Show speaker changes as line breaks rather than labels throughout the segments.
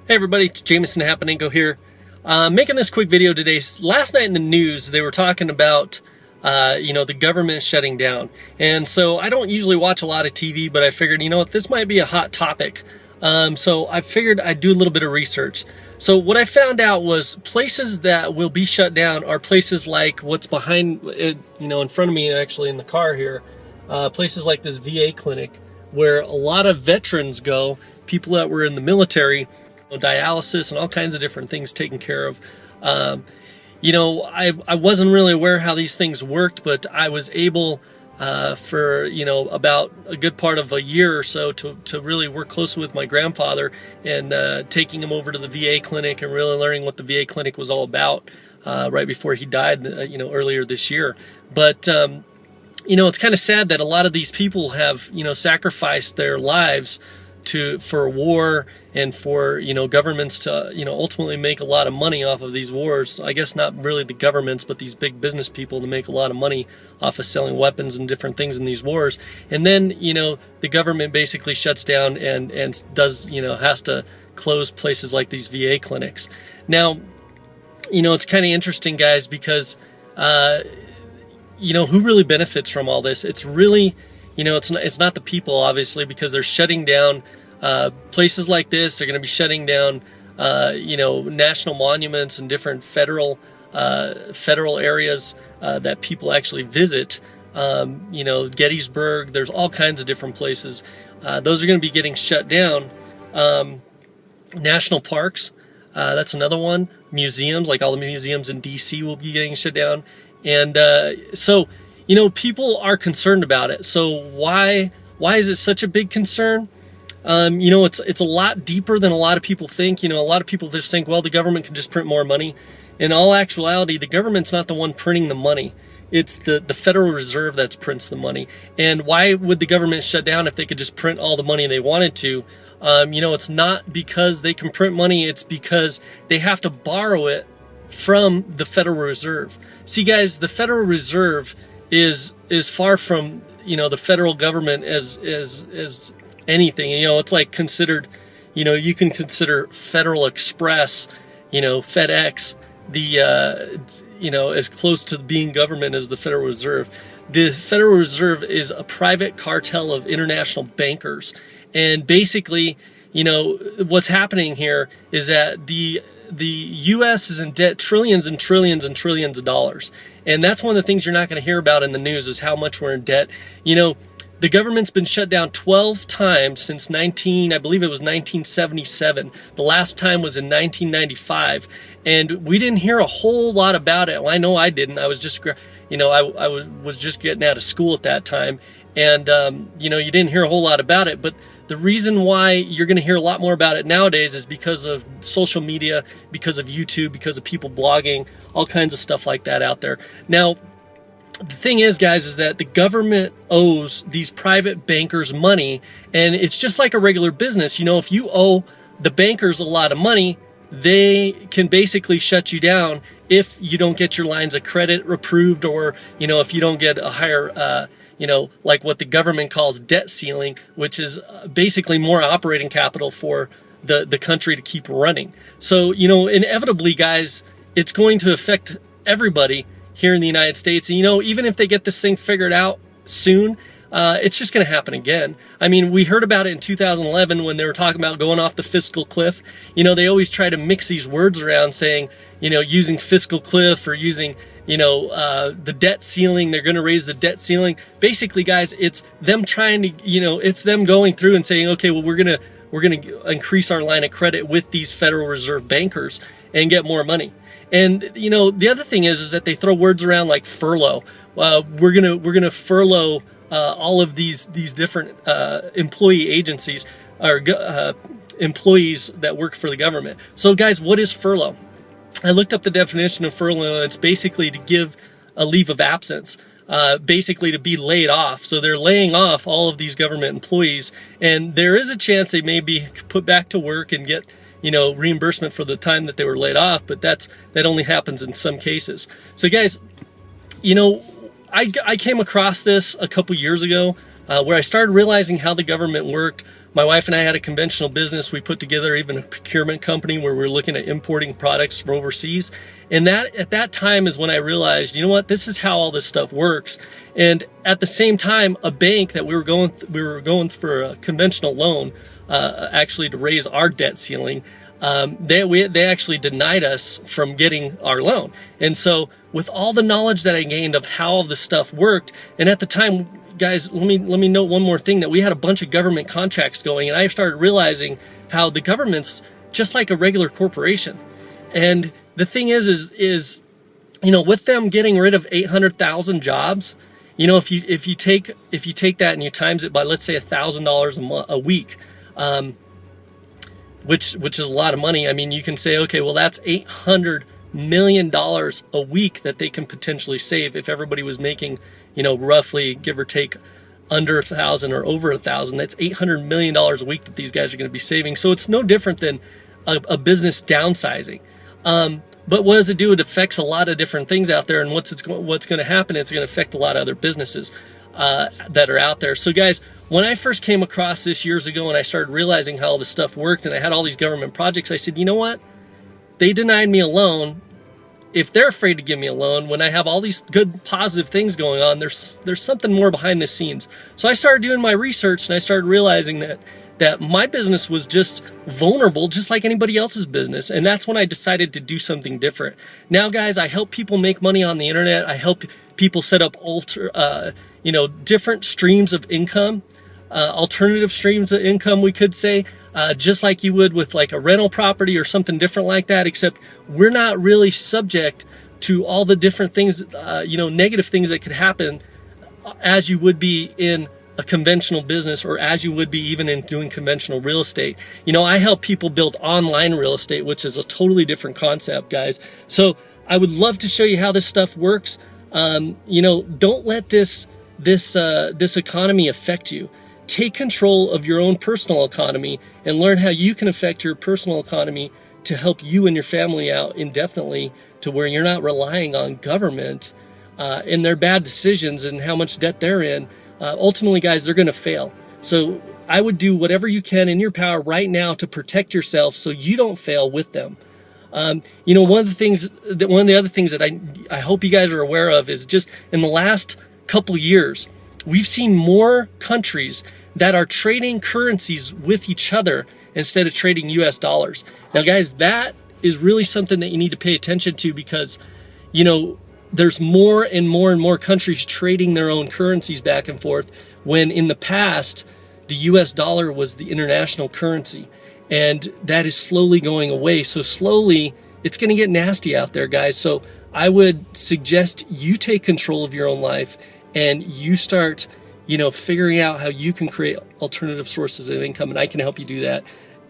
Hey everybody, it's Jameson Happeningo here. Making this quick video today. Last night in the news, they were talking about, the government shutting down. And so I don't usually watch a lot of TV, but I figured, this might be a hot topic. So I figured I'd do a little bit of research. So what I found out was places that will be shut down are places like what's behind it, in front of me actually in the car here. Places like this VA clinic where a lot of veterans go, people that were in the military, dialysis and all kinds of different things taken care of. I wasn't really aware how these things worked, but I was able for about a good part of a year or so to really work closely with my grandfather and taking him over to the VA clinic and really learning what the VA clinic was all about right before he died earlier this year. But it's kind of sad that a lot of these people have sacrificed their lives for war and for governments to ultimately make a lot of money off of these wars. I guess not really the governments, but these big business people to make a lot of money off of selling weapons and different things in these wars. And then the government basically shuts down and does has to close places like these VA clinics. Now it's kind of interesting, guys, because who really benefits from all this? It's really it's not the people, obviously, because they're shutting down places like this. They're going to be shutting down, national monuments and different federal areas that people actually visit. Gettysburg. There's all kinds of different places. Those are going to be getting shut down. National parks. That's another one. Museums, like all the museums in D.C. will be getting shut down. And so people are concerned about it. So why is it such a big concern? It's a lot deeper than a lot of people think. A lot of people just think, well, the government can just print more money. In all actuality, the government's not the one printing the money. It's the Federal Reserve that prints the money. And why would the government shut down if they could just print all the money they wanted to? It's not because they can print money. It's because they have to borrow it from the Federal Reserve. See, guys, the Federal Reserve is far from the federal government as anything. It's like considered, you can consider Federal Express, FedEx, as close to being government as the Federal Reserve. The Federal Reserve is a private cartel of international bankers, and basically what's happening here is that the U.S. is in debt trillions and trillions and trillions of dollars. And that's one of the things you're not going to hear about in the news is how much we're in debt. The government's been shut down 12 times since I believe it was 1977. The last time was in 1995. And we didn't hear a whole lot about it. Well, I know I didn't. I was just, I was just getting out of school at that time. And, you didn't hear a whole lot about it. But the reason why you're going to hear a lot more about it nowadays is because of social media, because of YouTube, because of people blogging, all kinds of stuff like that out there. Now, the thing is, guys, is that the government owes these private bankers money, and it's just like a regular business. If you owe the bankers a lot of money, they can basically shut you down if you don't get your lines of credit approved, or, if you don't get a higher, like what the government calls debt ceiling, which is basically more operating capital for the country to keep running. So, inevitably, guys, it's going to affect everybody here in the United States. And, even if they get this thing figured out soon, it's just going to happen again. I mean, we heard about it in 2011 when they were talking about going off the fiscal cliff. They always try to mix these words around saying, using fiscal cliff or using the debt ceiling. They're going to raise the debt ceiling. Basically, guys, it's them trying to, it's them going through and saying, okay, well, we're going to increase our line of credit with these Federal Reserve bankers and get more money. And, the other thing is that they throw words around like furlough. We're going to furlough all of these different employee agencies or employees that work for the government. So, guys, what is furlough? I looked up the definition of furlough, and it's basically to give a leave of absence, basically to be laid off. So they're laying off all of these government employees, and there is a chance they may be put back to work and get reimbursement for the time that they were laid off, but that only happens in some cases. So, guys, I came across this a couple years ago where I started realizing how the government worked. My wife and I had a conventional business. We put together even a procurement company where we were looking at importing products from overseas. And that at that time is when I realized, you know what, this is how all this stuff works. And at the same time, a bank that we were going for a conventional loan, actually to raise our debt ceiling, they actually denied us from getting our loan. And so with all the knowledge that I gained of how all this stuff worked, and at the time, guys, let me note one more thing, that we had a bunch of government contracts going, and I started realizing how the government's just like a regular corporation. And the thing is, you know, with them getting rid of 800,000 jobs, you know, if you take that and you times it by, let's say, $1,000 a week, which is a lot of money. I mean, you can say, okay, well, that's $800 million a week that they can potentially save if everybody was making, you know, roughly, give or take, under 1,000 or over 1,000. That's $800 million a week that these guys are going to be saving. So it's no different than a business downsizing. But what does it do? It affects a lot of different things out there. And what's going to happen? It's going to affect a lot of other businesses that are out there. So guys, when I first came across this years ago and I started realizing how all this stuff worked and I had all these government projects, I said, you know what? They denied me a loan. If they're afraid to give me a loan when I have all these good positive things going on, there's something more behind the scenes. So I started doing my research and I started realizing that my business was just vulnerable, just like anybody else's business. And that's when I decided to do something different. Now, guys, I help people make money on the internet. I help people set up different streams of income, alternative streams of income, we could say, just like you would with like a rental property or something different like that, except we're not really subject to all the different things, negative things that could happen as you would be in a conventional business or as you would be even in doing conventional real estate. You know, I help people build online real estate, which is a totally different concept, guys. So I would love to show you how this stuff works. Don't let this economy affect you. Take control of your own personal economy and learn how you can affect your personal economy to help you and your family out indefinitely, to where you're not relying on government and their bad decisions and how much debt they're in. Ultimately, guys, they're going to fail. So I would do whatever you can in your power right now to protect yourself so you don't fail with them. One of the other things that I hope you guys are aware of is just in the last couple years, we've seen more countries that are trading currencies with each other instead of trading US dollars. Now, guys, that is really something that you need to pay attention to, because, you know, there's more and more and more countries trading their own currencies back and forth, when in the past, the US dollar was the international currency. And that is slowly going away. So slowly, it's going to get nasty out there, guys. So I would suggest you take control of your own life and you start, figuring out how you can create alternative sources of income. And I can help you do that.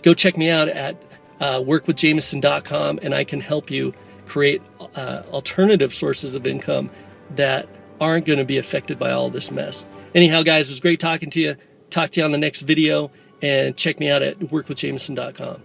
Go check me out at workwithjameson.com, and I can help you create alternative sources of income that aren't going to be affected by all this mess. Anyhow, guys, it was great talking to you. Talk to you on the next video, and check me out at workwithjameson.com.